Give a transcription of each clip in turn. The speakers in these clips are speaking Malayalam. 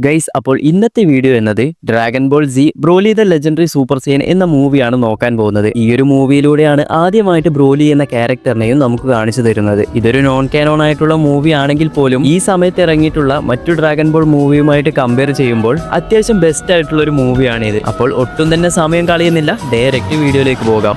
ഗൈസ്, അപ്പോൾ ഇന്നത്തെ വീഡിയോ എന്നത് dragon ball Z Broly the legendary super Saiyan എന്ന മൂവിയാണ് നോക്കാൻ പോകുന്നത്. ഈ ഒരു മൂവിയിലൂടെയാണ് ആദ്യമായിട്ട് ബ്രോലി എന്ന ക്യാരക്ടറിനെയും നമുക്ക് കാണിച്ചു തരുന്നത്. ഇതൊരു നോൺ കാനോൺ ആയിട്ടുള്ള മൂവി ആണെങ്കിൽ പോലും ഈ സമയത്ത് ഇറങ്ങിയിട്ടുള്ള മറ്റു ഡ്രാഗൺ ബോൾ മൂവിയുമായിട്ട് കമ്പയർ ചെയ്യുമ്പോൾ അത്യാവശ്യം ബെസ്റ്റ് ആയിട്ടുള്ള ഒരു മൂവിയാണിത്. അപ്പോൾ ഒട്ടും തന്നെ സമയം കളയുന്നില്ല, ഡയറക്റ്റ് വീഡിയോയിലേക്ക് പോകാം.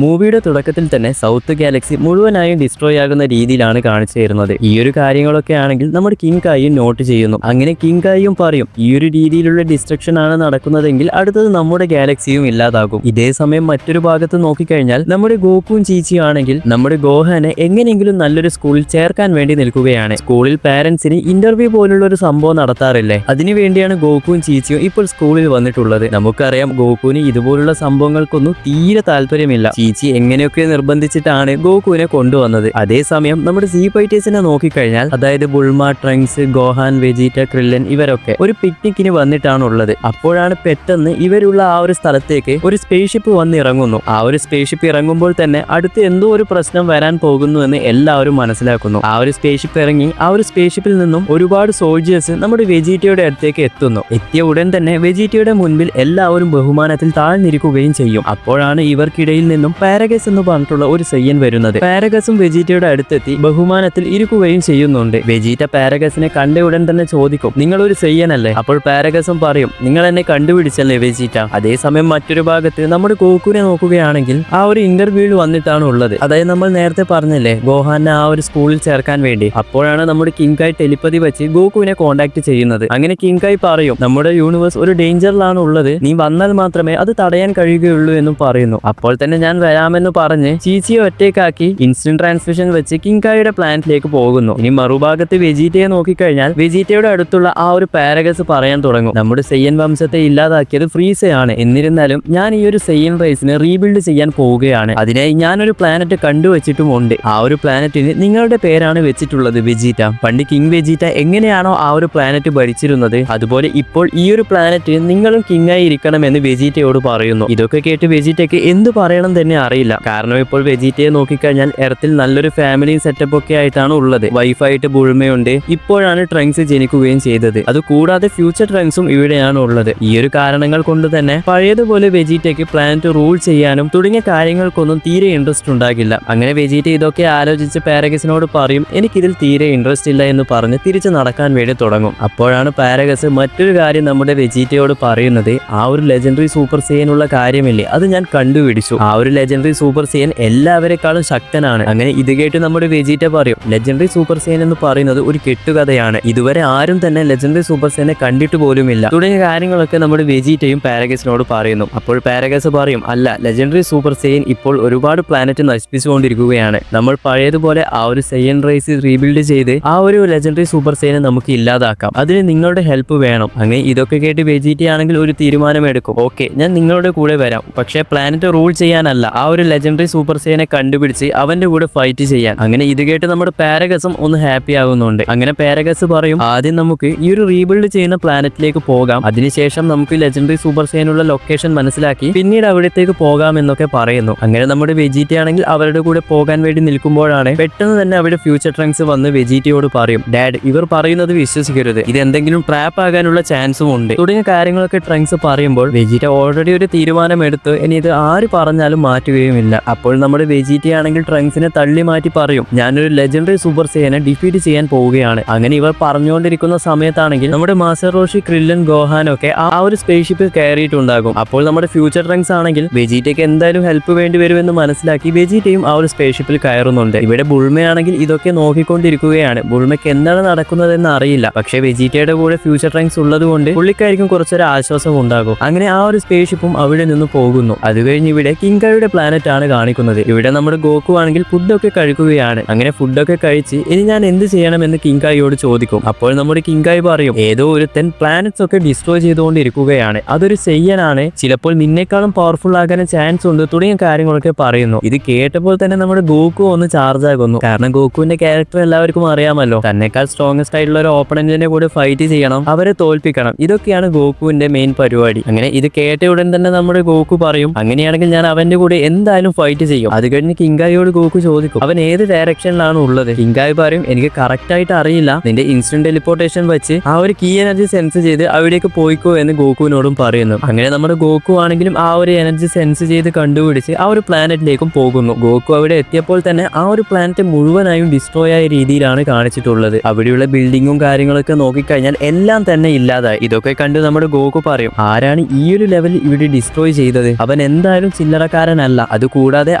മൂവിയുടെ തുടക്കത്തിൽ തന്നെ സൗത്ത് ഗാലക്സി മുഴുവനായും ഡിസ്ട്രോയ് ആകുന്ന രീതിയിലാണ് കാണിച്ചു തരുന്നത്. ഈ ഒരു കാര്യങ്ങളൊക്കെ ആണെങ്കിൽ നമ്മുടെ കിങ് കായും നോട്ട് ചെയ്യുന്നു. അങ്ങനെ കിങ് കായും പറയും, ഈ ഒരു രീതിയിലുള്ള ഡിസ്ട്രക്ഷൻ ആണ് നടക്കുന്നതെങ്കിൽ അടുത്തത് നമ്മുടെ ഗാലക്സിയും ഇല്ലാതാകും. ഇതേ സമയം മറ്റൊരു ഭാഗത്ത് നോക്കിക്കഴിഞ്ഞാൽ നമ്മുടെ ഗോക്കുവും ചീച്ചിയും ആണെങ്കിൽ നമ്മുടെ ഗോഹാനെ എങ്ങനെയെങ്കിലും നല്ലൊരു സ്കൂളിൽ ചേർക്കാൻ വേണ്ടി നിൽക്കുകയാണ്. സ്കൂളിൽ പാരന്റ്സിന് ഇന്റർവ്യൂ പോലുള്ള ഒരു സംഭവം നടത്താറില്ലേ, അതിനുവേണ്ടിയാണ് ഗോക്കുവും ചീച്ചിയും ഇപ്പോൾ സ്കൂളിൽ വന്നിട്ടുള്ളത്. നമുക്കറിയാം ഗോക്കുവിന് ഇതുപോലുള്ള സംഭവങ്ങൾക്കൊന്നും തീരെ താല്പര്യമില്ല. ചീച്ചി എങ്ങനെയൊക്കെ നിർബന്ധിച്ചിട്ടാണ് ഗോകുവിനെ കൊണ്ടുവന്നത്. അതേസമയം നമ്മുടെ സീ ഫൈറ്റേഴ്സിനെ നോക്കിക്കഴിഞ്ഞാൽ, അതായത് ബുൾമ, ട്രങ്ക്സ്, ഗോഹാൻ, വെജീറ്റ, ക്രില്ലൻ ഇവരൊക്കെ ഒരു പിക്നിക്കിന് വന്നിട്ടാണ് ഉള്ളത്. അപ്പോഴാണ് പെട്ടെന്ന് ഇവരുള്ള ആ ഒരു സ്ഥലത്തേക്ക് ഒരു സ്പേസ്ഷിപ്പ് വന്ന് ഇറങ്ങുന്നു. ആ ഒരു സ്പേസ്ഷിപ്പ് ഇറങ്ങുമ്പോൾ തന്നെ അടുത്ത് എന്തോ ഒരു പ്രശ്നം വരാൻ പോകുന്നു എന്ന് എല്ലാവരും മനസ്സിലാക്കുന്നു. ആ ഒരു സ്പേസ്ഷിപ്പ് ഇറങ്ങി ആ ഒരു സ്പേസ്ഷിപ്പിൽ നിന്നും ഒരുപാട് സോൾജേഴ്സ് നമ്മുടെ വെജീറ്റയുടെ അടുത്തേക്ക് എത്തുന്നു. എത്തിയ ഉടൻ തന്നെ വെജീറ്റയുടെ മുൻപിൽ എല്ലാവരും ബഹുമാനത്തിൽ താഴ്ന്നിരിക്കുകയും ചെയ്യും. അപ്പോഴാണ് ഇവർക്കിടയിൽ നിന്നും പാരഗസ് എന്ന് പറഞ്ഞിട്ടുള്ള ഒരു സയ്യൻ വരുന്നത്. പാരഗസും വെജീറ്റയുടെ അടുത്തെത്തി ബഹുമാനത്തിൽ ഇരിക്കുകയും ചെയ്യുന്നുണ്ട്. വെജീറ്റ പാരഗസിനെ കണ്ട ഉടൻ തന്നെ ചോദിക്കും, നിങ്ങൾ ഒരു സയ്യനല്ലേ? അപ്പോൾ പാരഗസും പറയും, നിങ്ങൾ എന്നെ കണ്ടുപിടിച്ചല്ലേ വെജീറ്റ. അതേസമയം മറ്റൊരു ഭാഗത്ത് നമ്മുടെ ഗോകുവിനെ നോക്കുകയാണെങ്കിൽ ആ ഒരു ഇന്റർവ്യൂവിൽ വന്നിട്ടാണ് ഉള്ളത്. അതായത് നമ്മൾ നേരത്തെ പറഞ്ഞില്ലേ ഗോഹാനെ ആ ഒരു സ്കൂളിൽ ചേർക്കാൻ വേണ്ടി. അപ്പോഴാണ് നമ്മുടെ കിങ്കായ് ടെലിപ്പതി വെച്ച് ഗോകുവിനെ കോണ്ടാക്ട് ചെയ്യുന്നത്. അങ്ങനെ കിങ്കായ് പറയും, നമ്മുടെ യൂണിവേഴ്സ് ഒരു ഡേഞ്ചറിലാണ് ഉള്ളത്, നീ വന്നാൽ മാത്രമേ അത് തടയാൻ കഴിയുകയുള്ളൂ എന്നും പറയുന്നു. അപ്പോൾ തന്നെ ഞാൻ വരാമെന്ന് പറഞ്ഞ് ചീച്ചിയെ ഒറ്റയ്ക്കാക്കി ഇൻസ്റ്റന്റ് ട്രാൻസ്മിഷൻ വെച്ച് കിങ്കായുടെ പ്ലാനറ്റിലേക്ക് പോകുന്നു. ഇനി മറുഭാഗത്ത് വെജീറ്റയെ നോക്കിക്കഴിഞ്ഞാൽ വെജീറ്റയുടെ അടുത്തുള്ള ആ ഒരു പാരഗസ് പറയാൻ തുടങ്ങും, നമ്മുടെ സെയ്യൻ വംശത്തെ ഇല്ലാതാക്കിയത് ഫ്രീസയാണ്, എന്നിരുന്നാലും ഞാൻ ഈ ഒരു സെയ്യൻ റേസിനെ റീബിൽഡ് ചെയ്യാൻ പോവുകയാണ്. അതിനായി ഞാനൊരു പ്ലാനറ്റ് കണ്ടുവച്ചിട്ടുമുണ്ട്. ആ ഒരു പ്ലാനറ്റിന് നിങ്ങളുടെ പേരാണ് വെച്ചിട്ടുള്ളത് വെജീറ്റ. പണ്ട് കിങ് വെജീറ്റ എങ്ങനെയാണോ ആ ഒരു പ്ലാനറ്റ് ഭരിച്ചിരുന്നത്, അതുപോലെ ഇപ്പോൾ ഈ ഒരു പ്ലാനറ്റ് നിങ്ങളും കിങ്ങായി ഇരിക്കണമെന്ന് വെജീറ്റയോട് പറയുന്നു. ഇതൊക്കെ കേട്ട് വെജീറ്റയ്ക്ക് എന്ത് പറയണം തന്നെ അറിയില്ല. കാരണം ഇപ്പോൾ വെജീറ്റയെ നോക്കിക്കഴിഞ്ഞാൽ എർത്തിൽ നല്ലൊരു ഫാമിലി സെറ്റപ്പ് ഒക്കെ ആയിട്ടാണ് ഉള്ളത്. വൈഫായിട്ട് ബുൾമയുണ്ട്. ഇപ്പോഴാണ് ട്രങ്ക്സ് ജനിക്കുകയും ചെയ്തത്. അതുകൂടാതെ ഫ്യൂച്ചർ ട്രങ്ക്സും ഇവിടെയാണ് ഉള്ളത്. ഈ ഒരു കാരണങ്ങൾ കൊണ്ട് തന്നെ പഴയതുപോലെ വെജീറ്റയ്ക്ക് പ്ലാനറ്റ് റൂൾ ചെയ്യാനും തുടങ്ങിയ കാര്യങ്ങൾക്കൊന്നും തീരെ ഇൻട്രസ്റ്റ് ഉണ്ടാകില്ല. അങ്ങനെ വെജീറ്റ ഇതൊക്കെ ആലോചിച്ച് പാരഗസിനോട് പറയും, എനിക്കിതിൽ തീരെ ഇൻട്രസ്റ്റ് ഇല്ല എന്ന് പറഞ്ഞ് തിരിച്ചു നടക്കാൻ വേണ്ടി തുടങ്ങും. അപ്പോഴാണ് പാരഗസ് മറ്റൊരു കാര്യം നമ്മുടെ വെജീറ്റയോട് പറയുന്നത്, ആ ഒരു ലെജൻഡറി സൂപ്പർ സെയിനുള്ള കാര്യമില്ലേ, അത് ഞാൻ കണ്ടുപിടിച്ചു. ആ ഒരു ലെജൻഡറി സൂപ്പർ സെയിൻ എല്ലാവരെക്കാളും ശക്തനാണ്. അങ്ങനെ ഇത് കേട്ട് നമ്മുടെ വെജീറ്റ പറയും, ലെജൻഡറി സൂപ്പർ സെയിൻ എന്ന് പറയുന്നത് ഒരു കെട്ടുകഥയാണ്, ഇതുവരെ ആരും തന്നെ ലെജൻഡറി സൂപ്പർ സെയിനെ കണ്ടിട്ട് പോലുമില്ല തുടങ്ങിയ കാര്യങ്ങളൊക്കെ നമ്മുടെ വെജീറ്റയും പാരഗസിനോട് പറയുന്നു. അപ്പോൾ പാരഗസ് പറയും, അല്ല, ലെജൻഡറി സൂപ്പർ സെയിൻ ഇപ്പോൾ ഒരുപാട് പ്ലാനറ്റ് നശിപ്പിച്ചുകൊണ്ടിരിക്കുകയാണ്. നമ്മൾ പഴയതുപോലെ ആ ഒരു സെയിൻ റേസ് റീബിൽഡ് ചെയ്ത് ആ ഒരു ലെജൻഡറി സൂപ്പർ സെയിനെ നമുക്ക് ഇല്ലാതാക്കാം. അതിന് നിങ്ങളുടെ ഹെൽപ്പ് വേണം. അങ്ങനെ ഇതൊക്കെ കേട്ട് വെജീറ്റ ആണെങ്കിൽ ഒരു തീരുമാനമെടുക്കും, ഓക്കെ, ഞാൻ നിങ്ങളുടെ കൂടെ വരാം, പക്ഷേ പ്ലാനറ്റ് റൂൾ ചെയ്യാനല്ല, ആ ഒരു ലെജൻഡറി സൂപ്പർ സെയിനെ കണ്ടുപിടിച്ച് അവന്റെ കൂടെ ഫൈറ്റ് ചെയ്യാൻ. അങ്ങനെ ഇത് കേട്ട് നമ്മുടെ പാരഗസും ഒന്ന് ഹാപ്പി ആകുന്നുണ്ട്. അങ്ങനെ പാരഗസ് പറയും, ആദ്യം നമുക്ക് ഈ ഒരു റീബിൽഡ് ചെയ്യുന്ന പ്ലാനറ്റിലേക്ക് പോകാം, അതിനുശേഷം നമുക്ക് ലെജൻഡറി സൂപ്പർ സെയിനുള്ള ലൊക്കേഷൻ മനസ്സിലാക്കി പിന്നീട് അവിടത്തേക്ക് പോകാം എന്നൊക്കെ പറയുന്നു. അങ്ങനെ നമ്മുടെ വെജീറ്റ ആണെങ്കിൽ അവരുടെ കൂടെ പോകാൻ വേണ്ടി നിൽക്കുമ്പോഴാണ് പെട്ടെന്ന് തന്നെ അവിടെ ഫ്യൂച്ചർ ട്രങ്ക്സ് വന്ന് വെജീറ്റയോട് പറയും, ഡാഡ്, ഇവർ പറയുന്നത് വിശ്വസിക്കരുത്, ഇതെന്തെങ്കിലും ട്രാപ്പ് ആകാനുള്ള ചാൻസും ഉണ്ട് തുടങ്ങിയ കാര്യങ്ങളൊക്കെ ട്രങ്ക്സ് പറയുമ്പോൾ വെജീറ്റ ഓൾറെഡി ഒരു തീരുമാനം എടുത്ത് ഇനി ഇത് ആര് പറഞ്ഞാലും മാറ്റുകയുമില്ല. അപ്പോൾ നമ്മുടെ വെജീറ്റ ആണെങ്കിൽ ട്രങ്ക്സിനെ തള്ളി മാറ്റി പറയും, ഞാനൊരു ലെജൻഡറി സൂപ്പർ സെയിനെ ഡിഫീറ്റ് ചെയ്യാൻ പോവുകയാണ്. അങ്ങനെ ഇവർ പറഞ്ഞുകൊണ്ടിരിക്കുന്ന സമയത്താണെങ്കിൽ നമ്മുടെ മാസ്റ്റർ റോഷി, ക്രില്ലൻ, ഗോഹാൻ ഒക്കെ ആ ഒരു സ്പേസ്ഷിപ്പ് കയറിയിട്ടുണ്ടാകും. അപ്പോൾ നമ്മുടെ ഫ്യൂച്ചർ ട്രങ്ക്സ് ആണെങ്കിൽ വെജീറ്റയ്ക്ക് എന്തായാലും ഹെൽപ്പ് വേണ്ടി വരുമെന്ന് മനസ്സിലാക്കി വെജീറ്റയും ആ ഒരു സ്പേസ്ഷിപ്പിൽ കയറുന്നുണ്ട്. ഇവിടെ ബുൾമയാണെങ്കിൽ ഇതൊക്കെ നോക്കിക്കൊണ്ടിരിക്കുകയാണ്. ബുൾമയ്ക്ക് എന്താണ് നടക്കുന്നതെന്ന് അറിയില്ല, പക്ഷേ വെജീറ്റയുടെ കൂടെ ഫ്യൂച്ചർ ട്രങ്ക്സ് ഉള്ളത് കൊണ്ട് പുള്ളിക്കായിരിക്കും കുറച്ചൊരു ആശ്വാസം ഉണ്ടാകും. അങ്ങനെ ആ ഒരു സ്പേസ്ഷിപ്പും അവിടെ നിന്ന് പോകുന്നു. അത് കഴിഞ്ഞ് ഇവിടെ കിങ്കായുടെ പ്ലാനറ്റ് ആണ് കാണിക്കുന്നത്. ഇവിടെ നമ്മുടെ ഗോകു ആണെങ്കിൽ ഫുഡൊക്കെ കഴിക്കുകയാണ്. അങ്ങനെ ഫുഡൊക്കെ കഴിച്ച് ഇനി ഞാൻ എന്ത് ചെയ്യണമെന്ന് കിങ്കായിയോട് ചോദിക്കും. അപ്പോൾ നമ്മുടെ കിങ്കായി പറയും, ഏതോ ഒരുത്തൻ പ്ലാനറ്റ്സ് ഒക്കെ ഡിസ്ട്രോയ് ചെയ്തുകൊണ്ടിരിക്കുകയാണ്, അതൊരു സെയ്യനാണ്, ചിലപ്പോൾ നിന്നേക്കാളും പവർഫുൾ ആകാൻ ചാൻസ് ഉണ്ട് തുടങ്ങിയ കാര്യങ്ങളൊക്കെ പറയുന്നു. ഇത് കേട്ടപ്പോൾ തന്നെ നമ്മുടെ ഗോകു ഒന്ന് ചാർജ് ആകുന്നു. കാരണം ഗോകുവിന്റെ ക്യാരക്ടർ എല്ലാവർക്കും അറിയാമല്ലോ, തന്നെക്കാൾ സ്ട്രോങ്ങസ്റ്റ് ആയിട്ടുള്ള ഒരു ഓപ്പണന്റിനെ കൂടെ ഫൈറ്റ് ചെയ്യണം, അവരെ തോൽപ്പിക്കണം, ഇതൊക്കെയാണ് ഗോകുവിന്റെ മെയിൻ പരിപാടി. അങ്ങനെ ഇത് കേട്ട ഉടൻ തന്നെ നമ്മുടെ ഗോകു പറയും, അങ്ങനെയാണെങ്കിൽ ഞാൻ അവന്റെ കൂടെ ഗോക്കുവിനോട് എന്തായാലും ഫൈറ്റ് ചെയ്യും. അത് കഴിഞ്ഞ് കിങ്കായിയോട് ഗോക്കു ചോദിക്കും അവൻ ഏത് ഡയറക്ഷനിലാണ് ഉള്ളത്. കിങ്കായി പറയും എനിക്ക് കറക്റ്റ് ആയിട്ട് അറിയില്ല, നിന്റെ ഇൻസ്റ്റന്റ് ടെലിപ്പോർട്ടേഷൻ വെച്ച് ആ ഒരു കീ എനർജി സെൻസ് ചെയ്ത് അവിടേക്ക് പോയിക്കോ എന്ന് ഗോക്കുവിനോടും പറയുന്നു. അങ്ങനെ നമ്മുടെ ഗോക്കു ആണെങ്കിലും ആ ഒരു എനർജി സെൻസ് ചെയ്ത് കണ്ടുപിടിച്ച് ആ ഒരു പ്ലാനറ്റിലേക്കും പോകുന്നു. ഗോക്കു അവിടെ എത്തിയപ്പോൾ തന്നെ ആ ഒരു പ്ലാനറ്റ് മുഴുവനായും ഡിസ്ട്രോയ് ആയ രീതിയിലാണ് കാണിച്ചിട്ടുള്ളത്. അവിടെയുള്ള ബിൽഡിങ്ങും കാര്യങ്ങളൊക്കെ നോക്കിക്കഴിഞ്ഞാൽ എല്ലാം തന്നെ ഇല്ലാതായി. ഇതൊക്കെ കണ്ട് നമ്മുടെ ഗോക്കു പറയും ആരാണ് ഈ ഒരു ലെവൽ ഇവിടെ ഡിസ്ട്രോയ് ചെയ്തത്, അവൻ എന്തായാലും ചില്ലറക്കാരനല്ല. അതുകൂടാതെ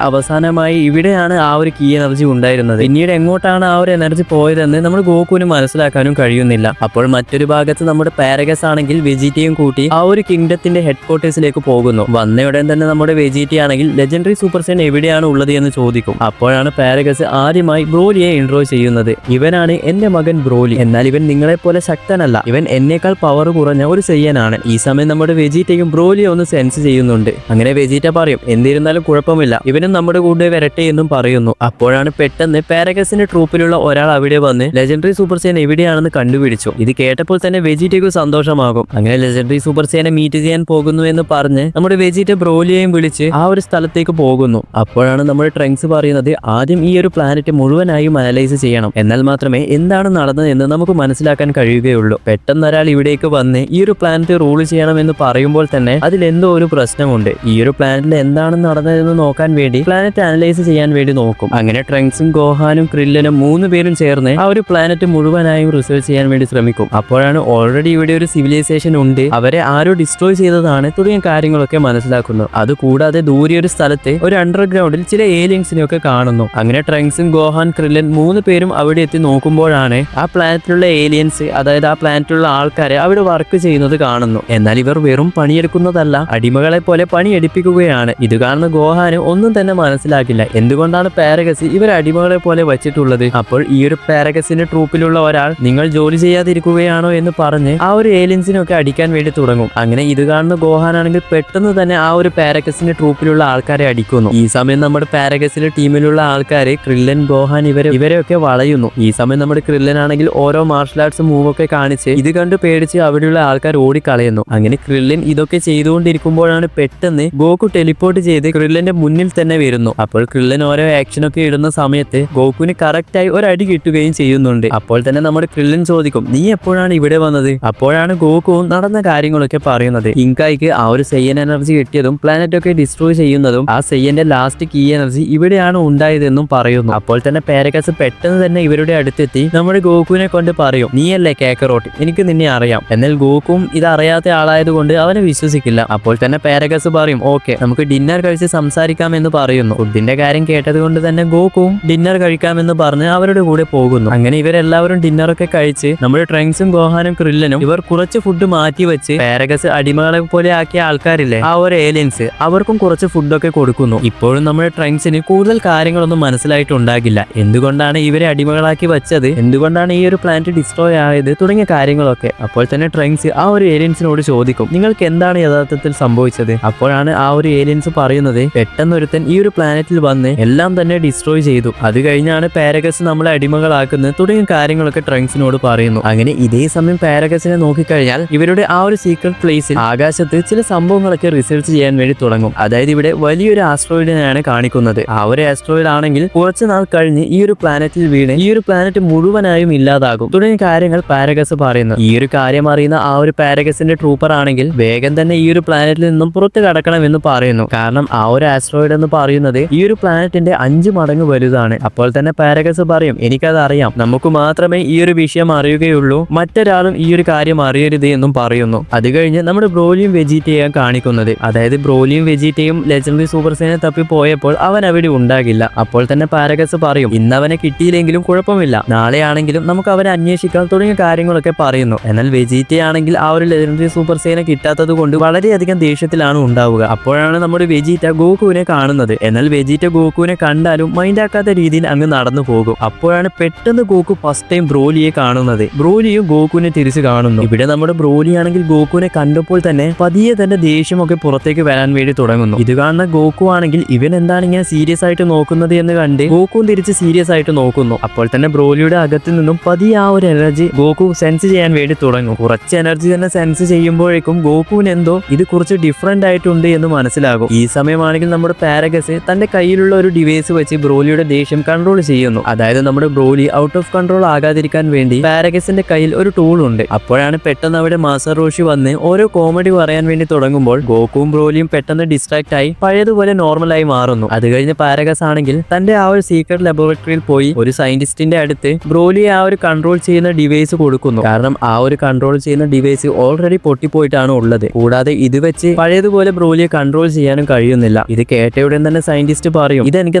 അവസാനമായി ഇവിടെയാണ് ആ ഒരു കീ എനർജി ഉണ്ടായിരുന്നത്. പിന്നീട് എങ്ങോട്ടാണ് ആ ഒരു എനർജി പോയതെന്ന് നമ്മുടെ ഗോക്കുവിന് മനസ്സിലാക്കാനും കഴിയുന്നില്ല. അപ്പോൾ മറ്റൊരു ഭാഗത്ത് നമ്മുടെ പാരഗസ് ആണെങ്കിൽ വെജിറ്റയും കൂട്ടി ആ ഒരു കിങ്ഡത്തിന്റെ ഹെഡ് ക്വാർട്ടേഴ്സിലേക്ക് പോകുന്നു. വന്നയുടൻ തന്നെ നമ്മുടെ വെജിറ്റ ആണെങ്കിൽ ലെജൻഡറി സൂപ്പർ സൈൻ എവിടെയാണ് ഉള്ളത് എന്ന് ചോദിക്കും. അപ്പോഴാണ് പാരഗസ് ആദ്യമായി ബ്രോലിയെ ഇൻട്രോ ചെയ്യുന്നത്. ഇവനാണ് എന്റെ മകൻ ബ്രോലി, എന്നാൽ ഇവൻ നിങ്ങളെ പോലെ ശക്തനല്ല, ഇവൻ എന്നേക്കാൾ പവർ കുറഞ്ഞ ഒരു സെയ്യനാണ്. ഈ സമയം നമ്മുടെ വെജിറ്റയും ബ്രോലിയെ ഒന്ന് സെൻസ് ചെയ്യുന്നുണ്ട്. അങ്ങനെ വെജിറ്റ പറയും എന്നിരുന്നാലും കുഴപ്പമില്ല, ഇവനും നമ്മുടെ കൂടെ വരട്ടെ എന്നും പറയുന്നു. അപ്പോഴാണ് പെട്ടെന്ന് പാരഗസിന്റെ ട്രൂപ്പിലുള്ള ഒരാൾ അവിടെ വന്ന് ലെജൻഡറി സൂപ്പർ സൈൻ എവിടെയാണെന്ന് കണ്ടുപിടിച്ചു. ഇത് കേട്ടപ്പോൾ തന്നെ വെജിറ്റയ്ക്ക് സന്തോഷമാകും. അങ്ങനെ ലെജൻഡറി സൂപ്പർ സൈനെ മീറ്റ് ചെയ്യാൻ പോകുന്നു എന്ന് പറഞ്ഞ് നമ്മുടെ വെജിറ്റ ബ്രോലിയെയും വിളിച്ച് ആ ഒരു സ്ഥലത്തേക്ക് പോകുന്നു. അപ്പോഴാണ് നമ്മുടെ ട്രങ്ക്സ് പറയുന്നത് ആദ്യം ഈ ഒരു പ്ലാനറ്റ് മുഴുവനായും അനലൈസ് ചെയ്യണം, എന്നാൽ മാത്രമേ എന്താണ് നടന്നതെന്ന് നമുക്ക് മനസ്സിലാക്കാൻ കഴിയുകയുള്ളൂ. പെട്ടെന്ന് ഒരാൾ ഇവിടേക്ക് വന്ന് ഈ ഒരു പ്ലാനറ്റ് റൂൾ ചെയ്യണമെന്ന് പറയുമ്പോൾ തന്നെ അതിലെന്തോ ഒരു പ്രശ്നമുണ്ട്. ഈ ഒരു പ്ലാനറ്റിൽ എന്താണ് നടന്നതെന്ന് നോക്കാൻ വേണ്ടി പ്ലാനറ്റ് അനലൈസ് ചെയ്യാൻ വേണ്ടി നോക്കും. അങ്ങനെ ട്രങ്ക്സും ഗോഹാനും ക്രില്ലനും 3 പേരും ചേർന്ന് ആ ഒരു പ്ലാനറ്റ് മുഴുവനായും റിസർച്ച് ചെയ്യാൻ വേണ്ടി ശ്രമിക്കും. അപ്പോഴാണ് ഓൾറെഡി ഇവിടെ ഒരു സിവിലൈസേഷൻ ഉണ്ട്, അവരെ ആരോ ഡിസ്ട്രോയ് ചെയ്തതാണ് തുടങ്ങിയ കാര്യങ്ങളൊക്കെ മനസ്സിലാക്കുന്നു. അതുകൂടാതെ ദൂരെ ഒരു സ്ഥലത്ത് ഒരു അണ്ടർഗ്രൗണ്ടിൽ ചില ഏലിയൻസിനെയൊക്കെ കാണുന്നു. അങ്ങനെ ട്രങ്ക്സും ഗോഹാൻ ക്രില്ലൻ 3 പേരും അവിടെ എത്തി നോക്കുമ്പോഴാണ് ആ പ്ലാനറ്റിലുള്ള ഏലിയൻസ്, അതായത് ആ പ്ലാനറ്റിലുള്ള ആൾക്കാരെ അവിടെ വർക്ക് ചെയ്യുന്നത് കാണുന്നു. എന്നാൽ ഇവർ വെറും പണിയെടുക്കുന്നതല്ല, അടിമകളെ പോലെ പണിയെടുപ്പിക്കുകയാണ്. ഇത് കാണുന്ന ഗോഹാന് ഒന്നും തന്നെ മനസ്സിലാക്കില്ല, എന്തുകൊണ്ടാണ് പാരഗസ് ഇവർ അടിമകളെ പോലെ വച്ചിട്ടുള്ളത്. അപ്പോൾ ഈ ഒരു പാരഗസിന്റെ ട്രൂപ്പിലുള്ള ഒരാൾ നിങ്ങൾ ജോലി ചെയ്യാതിരിക്കുകയാണോ എന്ന് പറഞ്ഞ് ആ ഒരു ഏലിയൻസിനൊക്കെ അടിക്കാൻ വേണ്ടി തുടങ്ങും. അങ്ങനെ ഇത് കാണുന്ന ഗോഹാനാണെങ്കിൽ പെട്ടെന്ന് തന്നെ ആ ഒരു പാരഗസിന്റെ ട്രൂപ്പിലുള്ള ആൾക്കാരെ അടിക്കുന്നു. ഈ സമയം നമ്മുടെ പാരഗസിലെ ടീമിലുള്ള ആൾക്കാരെ ക്രില്ലൻ ഗോഹാൻ ഇവരെയൊക്കെ വളയുന്നു. ഈ സമയം നമ്മുടെ ക്രില്ലൻ ആണെങ്കിൽ ഓരോ മാർഷൽ ആർട്സ് മൂവ് ഒക്കെ കാണിച്ച് ഇത് കണ്ട് പേടിച്ച് അവിടെയുള്ള ആൾക്കാർ ഓടിക്കളയുന്നു. അങ്ങനെ ക്രില്ലൻ ഇതൊക്കെ ചെയ്തുകൊണ്ടിരിക്കുമ്പോഴാണ് പെട്ടെന്ന് ഗോക്കു ടെലിപ്പോർട്ട് ചെയ്ത് ക്രില്ലന്റെ മുന്നിൽ തന്നെ വരുന്നു. അപ്പോൾ ക്രില്ലൻ ഓരോ ആക്ഷനൊക്കെ ഇടുന്ന സമയത്ത് ഗോക്കുവിന് കറക്റ്റായി ഒരു അടി കിട്ടുകയും ചെയ്യുന്നുണ്ട്. അപ്പോൾ തന്നെ നമ്മുടെ ക്രില്ലൻ ചോദിക്കും നീ എപ്പോഴാണ് ഇവിടെ വന്നത്. അപ്പോഴാണ് ഗോക്കുവും നടന്ന കാര്യങ്ങളൊക്കെ പറയുന്നത്. കിങ്കായിക്ക് ആ ഒരു സെയ്യൻ എനർജി കിട്ടിയതും പ്ലാനറ്റ് ഒക്കെ ഡിസ്ട്രോയ് ചെയ്യുന്നതും ആ സെയ്യന്റെ ലാസ്റ്റ് കീ എനർജി ഇവിടെയാണ് ഉണ്ടായതെന്നും പറയുന്നു. അപ്പോൾ തന്നെ പാരഗസ് പെട്ടെന്ന് തന്നെ ഇവരുടെ അടുത്തെത്തി നമ്മുടെ ഗോക്കുവിനെ കൊണ്ട് പറയും നീയല്ലേ കാക്കറോട്ട്, എനിക്ക് നിന്നെ അറിയാം. എന്നാൽ ഗോക്കും ഇത് അറിയാത്ത ആളായതുകൊണ്ട് അവനെ വിശ്വസിക്കില്ല. അപ്പോൾ തന്നെ പാരഗസ് പറയും ഓക്കെ നമുക്ക് ഡിന്നർ കഴിച്ച് സംസാരിക്കാമെന്ന് പറയുന്നു. ഫുഡിന്റെ കാര്യം കേട്ടത് കൊണ്ട് തന്നെ ഗോക്കും ഡിന്നർ കഴിക്കാമെന്ന് പറഞ്ഞ് അവരുടെ കൂടെ പോകുന്നു. അങ്ങനെ ഇവരെല്ലാവരും ഡിന്നറൊക്കെ കഴിച്ച് നമ്മുടെ ട്രങ്ക്സും ഗോഹാനും ക്രില്ലനും ഇവർ കുറച്ച് ഫുഡ് മാറ്റി വെച്ച് പാരഗസ് അടിമകളെ പോലെ ആക്കിയ ആൾക്കാരില്ലേ ആ ഒരു ഏലിയൻസ് അവർക്കും കുറച്ച് ഫുഡൊക്കെ കൊടുക്കുന്നു. ഇപ്പോഴും നമ്മുടെ ട്രങ്ക്സിന് കൂടുതൽ കാര്യങ്ങളൊന്നും മനസ്സിലായിട്ടുണ്ടാകില്ല, എന്തുകൊണ്ടാണ് ഇവരെ അടിമകളാക്കി വെച്ചത്, എന്തുകൊണ്ടാണ് ഈ ഒരു പ്ലാനറ്റ് ഡിസ്ട്രോയ് ആയത് തുടങ്ങിയ കാര്യങ്ങളൊക്കെ. അപ്പോൾ തന്നെ ട്രങ്ക്സ് ആ ഒരു ഏലിയൻസിനോട് ചോദിക്കും നിങ്ങൾക്ക് എന്താണ് യഥാർത്ഥത്തിൽ സംഭവിച്ചത്. അപ്പോഴാണ് ആ ഒരു ഏലിയൻസ് പറയുന്നത് പെട്ടെന്നൊരുത്തൻ ഈ ഒരു പ്ലാനറ്റിൽ വന്ന് എല്ലാം തന്നെ ഡിസ്ട്രോയ് ചെയ്തു, അത് കഴിഞ്ഞാണ് പാരഗസ് നമ്മളെ അടിമകളാക്കുന്നത് തുടങ്ങിയ കാര്യങ്ങളൊക്കെ ട്രങ്ക്സിനോട് പറയുന്നു. അങ്ങനെ ഇതേ സമയം പാരഗസിനെ നോക്കിക്കഴിഞ്ഞാൽ ഇവരുടെ ആ ഒരു സീക്രട്ട് പ്ലേസിൽ ആകാശത്ത് ചില സംഭവങ്ങളൊക്കെ റിസർച്ച് ചെയ്യാൻ വേണ്ടി തുടങ്ങും. അതായത് ഇവിടെ വലിയൊരു ആസ്ട്രോയിഡിനെയാണ് കാണിക്കുന്നത്. ആ ഒരു ആസ്ട്രോയിഡ് ആണെങ്കിൽ കുറച്ചു നാൾ കഴിഞ്ഞ് ഈ ഒരു പ്ലാനറ്റിൽ വീണ് ഈ ഒരു പ്ലാനറ്റ് മുഴുവനായും ഇല്ലാതാകും തുടങ്ങിയ കാര്യങ്ങൾ പാരഗസ് പറയുന്നു. ഈ ഒരു കാര്യം അറിയുന്ന ആ ഒരു പാരഗസിന്റെ ട്രൂപ്പർ ആണെങ്കിൽ വേഗം തന്നെ ഈ ഒരു പ്ലാനറ്റിൽ നിന്നും പുറത്ത് കടക്കണമെന്ന് പറയുന്നു. കാരണം ആ ഒരു ആസ്ട്രോയിഡ് എന്ന് പറയുന്നത് ഈ ഒരു പ്ലാനറ്റിന്റെ 5 മടങ്ങ് വലുതാണ്. അപ്പോൾ തന്നെ പാരഗസ് പറയും എനിക്കത് അറിയാം, നമുക്ക് മാത്രമേ ഈ ഒരു വിഷയം അറിയുകയുള്ളൂ, മറ്റൊരാളും ഈ ഒരു കാര്യം അറിയരുത് എന്നും പറയുന്നു. അത് കഴിഞ്ഞ് നമ്മുടെ ബ്രോലിയും വെജിറ്റയും കാണിക്കുന്നത്, അതായത് ബ്രോലിയും വെജിറ്റയും ലെജൻഡറി സൂപ്പർ സൈനെ തപ്പി പോയപ്പോൾ അവൻ അവിടെ ഉണ്ടാകില്ല. അപ്പോൾ തന്നെ പാരഗസ് പറയും ഇന്ന് അവനെ കിട്ടിയില്ലെങ്കിലും കുഴപ്പമില്ല, നാളെ ആണെങ്കിലും നമുക്ക് അവനെ അന്വേഷിക്കാം തുടങ്ങിയ കാര്യങ്ങളൊക്കെ പറയുന്നു. എന്നാൽ വെജിറ്റ ആണെങ്കിൽ ആ ഒരു ലെജൻഡറി സൂപ്പർ സൈനെ കിട്ടാത്തത് കൊണ്ട് വളരെയധികം ദേഷ്യത്തിലാണ് ഉണ്ടാവുക. അപ്പോഴാണ് നമ്മുടെ വെജിറ്റ ഗോക്കുവിനെ കാണുന്നത്. എന്നാൽ വെജിറ്റ ഗോക്കുവിനെ കണ്ടാലും മൈൻഡാക്കാത്ത രീതിയിൽ അങ്ങ് നടന്നു പോകും. അപ്പോഴാണ് പെട്ടെന്ന് ഗോക്കു ഫസ്റ്റ് ടൈം ബ്രോലിയെ കാണുന്നത്. ബ്രോലിയും ഗോക്കുവിനെ തിരിച്ചു കാണുന്നു. ഇവിടെ നമ്മുടെ ബ്രോലി ആണെങ്കിൽ ഗോക്കുവിനെ കണ്ടപ്പോൾ തന്നെ പതിയെ തന്നെ ദേഷ്യമൊക്കെ പുറത്തേക്ക് വരാൻ വേണ്ടി തുടങ്ങുന്നു. ഇത് കാണുന്ന ഗോക്കു ആണെങ്കിൽ ഇവൻ എന്താണ് ഇങ്ങനെ സീരിയസ് ആയിട്ട് നോക്കുന്നത് എന്ന് കണ്ട് ഗോക്കുവും തിരിച്ച് സീരിയസ് ആയിട്ട് നോക്കുന്നു. അപ്പോൾ തന്നെ ബ്രോലിയുടെ അകത്തു നിന്നും പതിയെ ആ ഒരു എനർജി ഗോക്കു സെൻസ് ചെയ്യാൻ വേണ്ടി തുടങ്ങും. കുറച്ച് എനർജി തന്നെ സെൻസ് ചെയ്യുമ്പോഴേക്കും ഗോക്കുവിന് എന്തോ ഇത് കുറച്ച് ഡിഫറെന്റ് ആയിട്ടുണ്ട് എന്ന് മനസ്സിലാകും. ഈ സമയം സമയമാണെങ്കിൽ നമ്മുടെ പാരഗസ് തന്റെ കയ്യിലുള്ള ഒരു ഡിവൈസ് വെച്ച് ബ്രോലിയുടെ ദേഷ്യം കൺട്രോൾ ചെയ്യുന്നു. അതായത് നമ്മുടെ ബ്രോലി ഔട്ട് ഓഫ് കൺട്രോൾ ആകാതിരിക്കാൻ വേണ്ടി പാരഗസിന്റെ കയ്യിൽ ഒരു ടൂൾ ഉണ്ട്. അപ്പോഴാണ് പെട്ടെന്ന് അവിടെ മാസ്റ്റർ റോഷി വന്ന് ഓരോ കോമഡി പറയാൻ വേണ്ടി തുടങ്ങുമ്പോൾ ഗോക്കുവും ബ്രോലിയും പെട്ടെന്ന് ഡിസ്ട്രാക്ട് ആയി പഴയതുപോലെ നോർമലായി മാറുന്നു. അത് കഴിഞ്ഞ് പാരഗസ് ആണെങ്കിൽ തന്റെ ആ ഒരു സീക്രട്ട് ലബോറട്ടറിയിൽ പോയി ഒരു സയന്റിസ്റ്റിന്റെ അടുത്ത് ബ്രോലിയെ ആ ഒരു കൺട്രോൾ ചെയ്യുന്ന ഡിവൈസ് കൊടുക്കുന്നു. കാരണം ആ ഒരു കൺട്രോൾ ചെയ്യുന്ന ഡിവൈസ് ഓൾറെഡി പൊട്ടിപ്പോയിട്ടാണ് ഉള്ളത്. കൂടാതെ ഇത് വെച്ച് പഴയതുപോലെ ബ്രോലിയെ കൺട്രോൾ ചെയ്യാനും കഴിയുന്നില്ല. ഇത് കേട്ടയുടൻ തന്നെ സയന്റിസ്റ്റ് പറയും, ഇതെനിക്ക്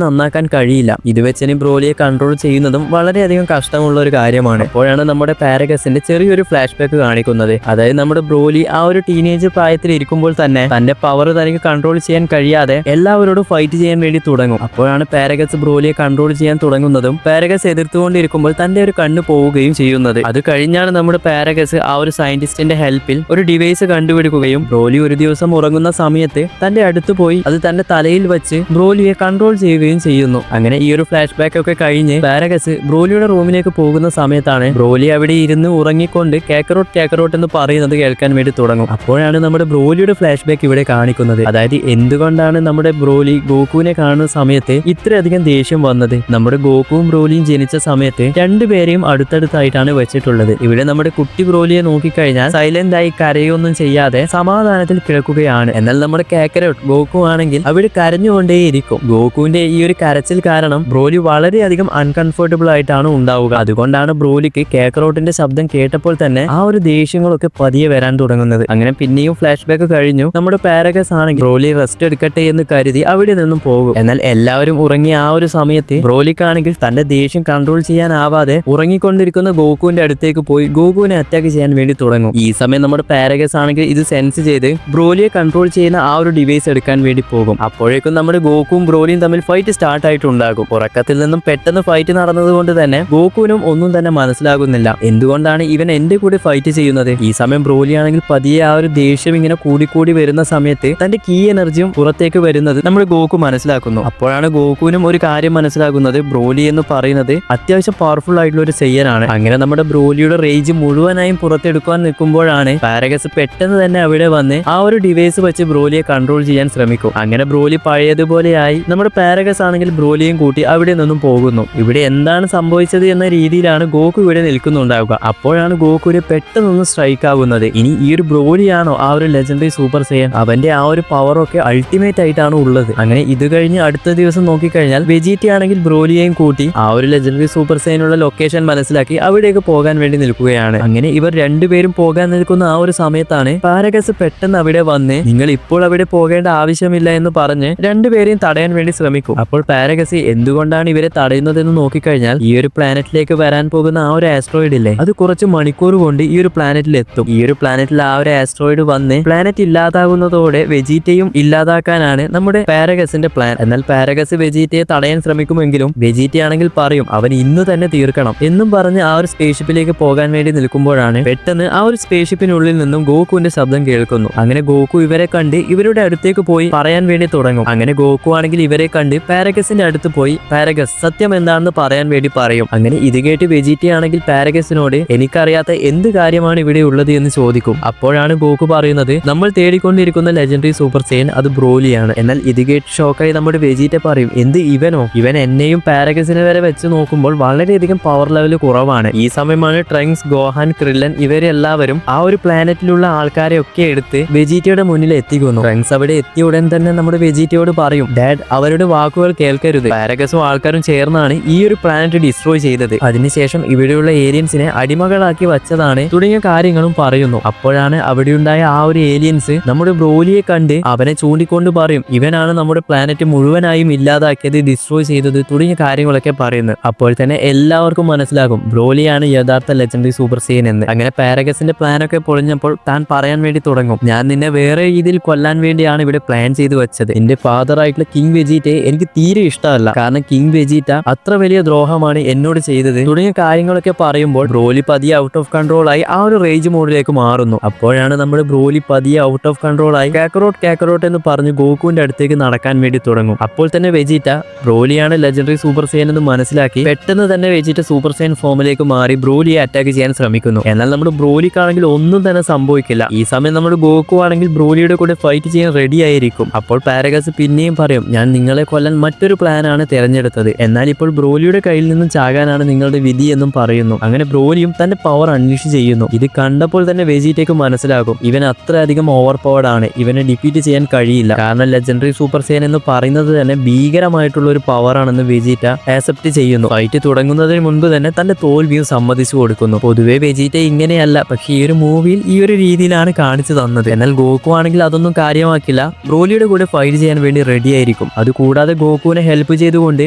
നന്നാക്കാൻ കഴിയില്ല, ഇത് വെച്ച് ഇനി ബ്രോലിയെ കൺട്രോൾ ചെയ്യുന്നതും വളരെയധികം കഷ്ടമുള്ള ഒരു കാര്യമാണ്. അപ്പോഴാണ് നമ്മുടെ പാരഗസിന്റെ ചെറിയൊരു ഫ്ലാഷ് ബാക്ക് കാണിക്കുന്നത്. അതായത് നമ്മുടെ ബ്രോലി ആ ഒരു ടീനേജ് പ്രായത്തിൽ ഇരിക്കുമ്പോൾ തന്നെ തന്റെ പവർ തനിക്ക് കൺട്രോൾ ചെയ്യാൻ കഴിയാതെ എല്ലാവരോടും ഫൈറ്റ് ചെയ്യാൻ വേണ്ടി തുടങ്ങും. അപ്പോഴാണ് പാരഗസ് ബ്രോലിയെ കൺട്രോൾ ചെയ്യാൻ തുടങ്ങുന്നതും പാരഗസ് എതിർത്തുകൊണ്ടിരിക്കുമ്പോൾ തന്റെ ഒരു കണ്ണ് പോവുകയും ചെയ്യുന്നത്. അത് കഴിഞ്ഞാണ് നമ്മുടെ പാരഗസ് ആ ഒരു സയന്റിസ്റ്റിന്റെ ഹെൽപ്പിൽ ഒരു ഡിവൈസ് കണ്ടുപിടിക്കുകയും ബ്രോലി ഒരു ദിവസം ഉറങ്ങുന്ന സമയത്ത് തന്റെ അടുത്ത് പോയി അത് തന്റെ തലയിൽ വെച്ച് ബ്രോലിയെ കൺട്രോൾ ചെയ്യുകയും ചെയ്യുന്നു. അങ്ങനെ ഈ ഒരു ഫ്ലാഷ് ബാക്ക് ഒക്കെ കഴിഞ്ഞ് പാരഗസ് ബ്രോലിയുടെ റൂമിലേക്ക് പോകുന്ന സമയത്താണ് ബ്രോലി അവിടെ ഇരുന്ന് ഉറങ്ങിക്കൊണ്ട് കാക്കറോട്ട് എന്ന് പറയുന്നത് കേൾക്കാൻ വേണ്ടി തുടങ്ങും. അപ്പോഴാണ് നമ്മുടെ ബ്രോലിയുടെ ഫ്ലാഷ് ബാക്ക് ഇവിടെ കാണിക്കുന്നത്. അതായത് എന്തുകൊണ്ടാണ് നമ്മുടെ ബ്രോലി ഗോകുവിനെ കാണുന്ന സമയത്ത് ഇത്രയധികം ദേഷ്യം വന്നത്. നമ്മുടെ ഗോകുവും ബ്രോലിയും ജനിച്ച സമയത്ത് രണ്ടുപേരെയും അടുത്തടുത്തായിട്ടാണ് വെച്ചിട്ടുള്ളത്. ഇവിടെ നമ്മുടെ കുട്ടി ബ്രോലിയെ നോക്കിക്കഴിഞ്ഞാൽ സൈലന്റ് ആയി കരയൊന്നും ചെയ്യാതെ സമാധാനത്തിൽ കിടക്കുകയാണ്. എന്നാൽ നമ്മുടെ കാക്കറോട്ട് ഗോകു ആണെങ്കിൽ അവിടെ കരഞ്ഞുകൊണ്ടേയിരിക്കും. ഗോകുവിന്റെ ഈ ഒരു കരച്ചിൽ കാരണം ബ്രോലി വളരെയധികം അൺകംഫർട്ടബിൾ ആയിട്ടാണ് ഉണ്ടാവുക. അതുകൊണ്ടാണ് ബ്രോലിക്ക് കാക്കറോട്ടിന്റെ ശബ്ദം കേട്ടപ്പോൾ തന്നെ ആ ഒരു ദേഷ്യങ്ങളൊക്കെ പതിയെ വരാൻ തുടങ്ങുന്നത്. അങ്ങനെ പിന്നെയും ഫ്ലാഷ് ബാക്ക് കഴിഞ്ഞു. നമ്മുടെ പാരഗസ് ആണെങ്കിൽ ബ്രോലി റെസ്റ്റ് എടുക്കട്ടെ എന്ന് കരുതി അവിടെ നിന്നും പോകും. എന്നാൽ എല്ലാവരും ഉറങ്ങിയ ആ ഒരു സമയത്ത് ബ്രോലിക്കാണെങ്കിൽ തന്റെ ദേഷ്യം കൺട്രോൾ ചെയ്യാനാവാതെ ഉറങ്ങിക്കൊണ്ടിരിക്കുന്ന ഗോകുവിന്റെ അടുത്തേക്ക് പോയി ഗോകുവിനെ അറ്റാക്ക് ചെയ്യാൻ വേണ്ടി തുടങ്ങും. ഈ സമയം നമ്മുടെ പാരഗസ് ആണെങ്കിൽ ഇത് സെൻസ് ചെയ്ത് ബ്രോലിയെ കൺട്രോൾ ചെയ്യുന്ന ആ ഒരു ഡിവൈസ് എടുക്കാൻ വേണ്ടി പോകും. അപ്പോഴേക്കും നമ്മുടെ ഗോകുവും ബ്രോലിയും തമ്മിൽ ഫൈറ്റ് സ്റ്റാർട്ട് ആയിട്ടുണ്ടാകും. ഉറക്കത്തിൽ നിന്നും പെട്ടെന്ന് ഫൈറ്റ് നടന്നത് കൊണ്ട് തന്നെ ഗോകുവിനും ഒന്നും തന്നെ മനസ്സിലാകുന്നില്ല, എന്തുകൊണ്ടാണ് ഇവൻ എന്റെ കൂടെ ഫൈറ്റ് ചെയ്യുന്നത്. ഈ സമയം ബ്രോലി ആണെങ്കിൽ പതിയെ ആ ഒരു ദേഷ്യം ഇങ്ങനെ കൂടിക്കൂടി വരുന്ന സമയത്ത് തന്റെ കീ എനർജിയും പുറത്തേക്ക് വരുന്നത് നമ്മുടെ ഗോകു മനസ്സിലാക്കുന്നു. അപ്പോഴാണ് ഗോകുവിനും ഒരു കാര്യം മനസ്സിലാകുന്നത്, ബ്രോലി എന്ന് പറയുന്നത് അത്യാവശ്യം പവർഫുൾ ആയിട്ടുള്ള ഒരു സെയ്യനാണ്. അങ്ങനെ നമ്മുടെ ബ്രോലിയുടെ റേജ് മുഴുവനായും പുറത്തെടുക്കാൻ നിൽക്കുമ്പോഴാണ് പാരഗസ് പെട്ടെന്ന് തന്നെ അവിടെ വന്ന് ആ ഒരു ഡിവൈസ് വെച്ച് ബ്രോലിയെ കൺട്രോൾ ചെയ്യാൻ ശ്രമിക്കും. അങ്ങനെ ബ്രോലി പഴയതുപോലെയായി നമ്മുടെ പാരഗസ് ആണെങ്കിൽ ബ്രോലിയും കൂട്ടി അവിടെ നിന്നും പോകുന്നു. ഇവിടെ എന്താണ് സംഭവിച്ചത് എന്ന രീതിയിലാണ് ഗോകു ഇവിടെ നിൽക്കുന്നുണ്ടാവുക. അപ്പോഴാണ് ഗോകുവിന് പെട്ടെന്നൊന്ന് സ്ട്രൈക്ക് ആകുന്നത്. ഇനി ഈ ഒരു ബ്രോലിയാണോ ആ ഒരു ലെജൻഡറി സൂപ്പർ സൈയൻ? അവന്റെ ആ ഒരു പവറൊക്കെ അൾട്ടിമേറ്റ് ആയിട്ടാണ് ഉള്ളത്. അങ്ങനെ ഇത് കഴിഞ്ഞ് അടുത്ത ദിവസം നോക്കിക്കഴിഞ്ഞാൽ വെജീറ്റ ആണെങ്കിൽ ബ്രോലിയെയും കൂട്ടി ആ ഒരു ലെജൻഡറി സൂപ്പർ സൈനുള്ള ലൊക്കേഷൻ മനസ്സിലാക്കി അവിടേക്ക് പോകാൻ വേണ്ടി നിൽക്കുകയാണ്. അങ്ങനെ ഇവർ രണ്ടുപേരും പോകാൻ നിൽക്കുന്ന ആ ഒരു സമയത്താണ് പാരഗസ് പെട്ടെന്ന് അവിടെ വന്ന് നിങ്ങൾ ഇപ്പോൾ അവിടെ പോകേണ്ട ആവശ്യമില്ല എന്ന് പറഞ്ഞ് രണ്ടുപേരെയും തടയാൻ വേണ്ടി ശ്രമിക്കും. അപ്പോൾ പാരഗസ് എന്തുകൊണ്ടാണ് ഇവരെ തടയുന്നതെന്ന് നോക്കിക്കഴിഞ്ഞാൽ ഈ ഒരു പ്ലാനറ്റിലേക്ക് വരാൻ പോകുന്ന ആ ഒരു ആസ്ട്രോയിഡ് ഇല്ലേ, അത് കുറച്ച് മണിക്കൂർ കൊണ്ട് ഈ ഒരു പ്ലാനറ്റിൽ എത്തും. ഈ ഒരു പ്ലാനറ്റിൽ ആ ഒരു ആസ്ട്രോയിഡ് വന്ന് പ്ലാനറ്റ് ഇല്ലാതാകുന്നതോടെ വെജീറ്റയും ഇല്ലാതാക്കാനാണ് നമ്മുടെ പാരഗസിന്റെ പ്ലാൻ. എന്നാൽ പാരഗസ് വെജീറ്റയെ തടയാൻ ശ്രമിക്കുമെങ്കിലും വെജീറ്റ ആണെങ്കിൽ പറയും അവൻ ഇന്ന് തന്നെ തീർക്കണം എന്നും പറഞ്ഞ് ആ ഒരു സ്പേസ്ഷിപ്പിലേക്ക് പോകാൻ വേണ്ടി നിൽക്കുമ്പോഴാണ് പെട്ടെന്ന് ആ ഒരു സ്പേസ്ഷിപ്പിനുള്ളിൽ നിന്നും ഗോകുവിന്റെ ശബ്ദം കേൾക്കുന്നു. അങ്ങനെ ഗോകു ഇവരെ കണ്ട് ഇവരുടെ അടുത്തേക്ക് പോയി പറയാൻ വേണ്ടി തുടങ്ങും. അങ്ങനെ ഗോകു ആണെങ്കിൽ ഇവരെ കണ്ട് പാരഗസിന്റെ അടുത്ത് പോയി പാരഗസ് സത്യം എന്താണെന്ന് പറയാൻ വേണ്ടി പറയും. അങ്ങനെ ഇത് കേട്ട് വെജീറ്റ ആണെങ്കിൽ പാരഗസിനോട് എനിക്കറിയാത്ത എന്ത് കാര്യമാണ് ഇവിടെ ഉള്ളത് എന്ന് ചോദിക്കും. അപ്പോഴാണ് ഗോകു പറയുന്നത് നമ്മൾ തേടിക്കൊണ്ടിരിക്കുന്ന ലെജൻഡറി സൂപ്പർ സൈയൻ അത് ബ്രോലിയാണ്. എന്നാൽ ഇത് കേട്ട് ഷോക്കായി നമ്മുടെ വെജീറ്റ പറയും എന്ത് ഇവനോ? ഇവൻ എന്നെയും പാരഗസിനെ വരെ വെച്ച് നോക്കുമ്പോൾ വളരെയധികം പവർ ലെവൽ കുറവാണ്. ഈ സമയമാണ് ട്രങ്ക്സ്, ഗോഹാൻ, ക്രില്ലൻ ഇവരെല്ലാവരും ആ ഒരു പ്ലാനറ്റിലുള്ള ആൾക്കാരെ ഒക്കെ എടുത്ത് വെജീറ്റയുടെ മുന്നിൽ എത്തിക്കുന്നു. ട്രങ്ക്സ് അവിടെ എത്തിയ ഉടൻ തന്നെ നമ്മുടെ വെജീറ്റയോട് പറയും ഡാഡ് അവരുടെ വാക്കുകൾ കേൾക്കരുത്, പാരഗസും ആൾക്കാരും ചേർന്നാണ് ഈ ഒരു പ്ലാനറ്റ് ഡിസ്ട്രോയ് ചെയ്തത്, അതിനുശേഷം ഇവിടെയുള്ള ഏലിയൻസിനെ അടിമകളാക്കി വച്ചതാണ് തുടങ്ങിയ കാര്യങ്ങളും പറയുന്നു. അപ്പോഴാണ് അവിടെയുണ്ടായ ആ ഒരു ഏലിയൻസ് നമ്മുടെ ബ്രോലിയെ കണ്ട് അവനെ ചൂണ്ടിക്കൊണ്ട് പറയും ഇവനാണ് നമ്മുടെ പ്ലാനറ്റ് മുഴുവനായും ഇല്ലാതാക്കിയത്, ഡിസ്ട്രോയ് ചെയ്തത് തുടങ്ങിയ കാര്യങ്ങളൊക്കെ പറയുന്നത്. അപ്പോൾ തന്നെ എല്ലാവർക്കും മനസ്സിലാകും ബ്രോലിയാണ് യഥാർത്ഥ ലെജൻഡറി സൂപ്പർ സൈയൻ എന്ന്. അങ്ങനെ പാരഗസിന്റെ പ്ലാനൊക്കെ പൊളിഞ്ഞപ്പോൾ താൻ പറയാൻ വേണ്ടി തുടങ്ങും ഞാൻ നിന്നെ വേറെ രീതിയിൽ കൊല്ലാൻ വേണ്ടിയാണ് ഇവിടെ പ്ലാൻ ചെയ്തു വെച്ചത്. എന്റെ ഫാദർ ആയിട്ടുള്ള കിങ് വെജീറ്റയെ എനിക്ക് തീരെ ഇഷ്ടമല്ല, കാരണം കിങ് വെജീറ്റ അത്ര വലിയ ദ്രോഹമാണ് എന്നോട് ചെയ്തത് തുടങ്ങിയ കാര്യങ്ങളൊക്കെ പറയുമ്പോൾ ബ്രോലി പതിയെ ഔട്ട് ഓഫ് കൺട്രോൾ ആയി ആ ഒരു റേജ് മോഡിലേക്ക് മാറുന്നു. അപ്പോഴാണ് നമ്മുടെ ബ്രോലി പതിയെ ഔട്ട് ഓഫ് കൺട്രോൾ ആയി കാക്കറോട്ട് എന്ന് പറഞ്ഞ് ഗോകുവിന്റെ അടുത്തേക്ക് നടക്കാൻ വേണ്ടി തുടങ്ങും. അപ്പോൾ തന്നെ വെജീറ്റ ബ്രോലിയാണ് ലെജൻഡറി സൂപ്പർ സൈയൻ എന്ന് മനസ്സിലാക്കി പെട്ടെന്ന് തന്നെ വെജീറ്റ സൂപ്പർ സൈയൻ ഫോമിലേക്ക് മാറി ബ്രോലിയെ അറ്റാക്ക് ചെയ്യാൻ ശ്രമിക്കുന്നു. എന്നാൽ നമ്മുടെ ബ്രോലിക്കാണെങ്കിൽ ഒന്നും തന്നെ സംഭവിക്കില്ല. ഈ സമയം നമ്മുടെ ഗോകു ആണെങ്കിൽ ബ്രോലിയുടെ കൂടെ ഫൈറ്റ് ചെയ്യാൻ റെഡി ആയിരിക്കും. അപ്പോൾ അപ്പോൾ പാരഗസ് പിന്നെയും പറയും, ഞാൻ നിങ്ങളെ കൊല്ലാൻ മറ്റൊരു പ്ലാനാണ് തിരഞ്ഞെടുത്തത്, എന്നാൽ ഇപ്പോൾ ബ്രോലിയുടെ കയ്യിൽ നിന്നും ചാകാനാണ് നിങ്ങളുടെ വിധി എന്നും പറയുന്നു. അങ്ങനെ ബ്രോലിയും തന്റെ പവർ അൺലീഷ് ചെയ്യുന്നു. ഇത് കണ്ടപ്പോൾ തന്നെ വെജിറ്റയ്ക്ക് മനസ്സിലാകും ഇവൻ അത്രയധികം ഓവർ പവർഡ് ആണ്, ഇവനെ ഡിഫീറ്റ് ചെയ്യാൻ കഴിയില്ല. കാരണം ലെജൻഡറി സൂപ്പർ സൈൻ എന്ന് പറയുന്നത് തന്നെ ഭീകരമായിട്ടുള്ള ഒരു പവർ ആണെന്ന് വെജിറ്റ ആക്സെപ്റ്റ് ചെയ്യുന്നു. ഫൈറ്റ് തുടങ്ങുന്നതിന് മുൻപ് തന്നെ തന്റെ തോൽവിയും സമ്മതിച്ചു കൊടുക്കുന്നു. പൊതുവെ വെജിറ്റ ഇങ്ങനെയല്ല, പക്ഷേ ഈ ഒരു മൂവിയിൽ ഈ ഒരു രീതിയിലാണ് കാണിച്ചു തന്നത്. എന്നാൽ ഗോകു ആണെങ്കിൽ അതൊന്നും കാര്യമാക്കില്ല, ബ്രോലിയുടെ കൂടെ ഫൈറ്റ് ചെയ്യാൻ വേണ്ടി റെഡി ആയിരിക്കും. അതുകൂടാതെ ഗോകുവിനെ ഹെൽപ്പ് ചെയ്തുകൊണ്ട്